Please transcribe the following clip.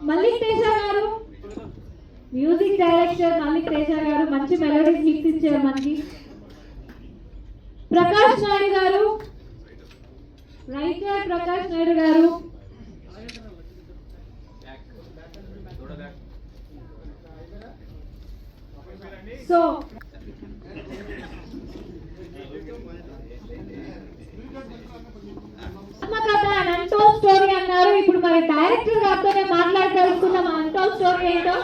మల్లిక్ తేజ గారు, music director Mallik Teja గారు మంచి మెలోడీస్ మిక్స్ ఇచ్చారు మనకి. ప్రకాష్ నాయుడు గారు, రైటర్ ప్రకాష్ నాయుడు గారు. సో ఆత్మకథ అండ్ అన్టోల్డ్ స్టోరీ అన్నారు. ఇప్పుడు మరి డైరెక్టర్ గారితోనే మాట్లాడి తెలుసుకుందాం అన్టోల్డ్ స్టోరీ ఏంటో.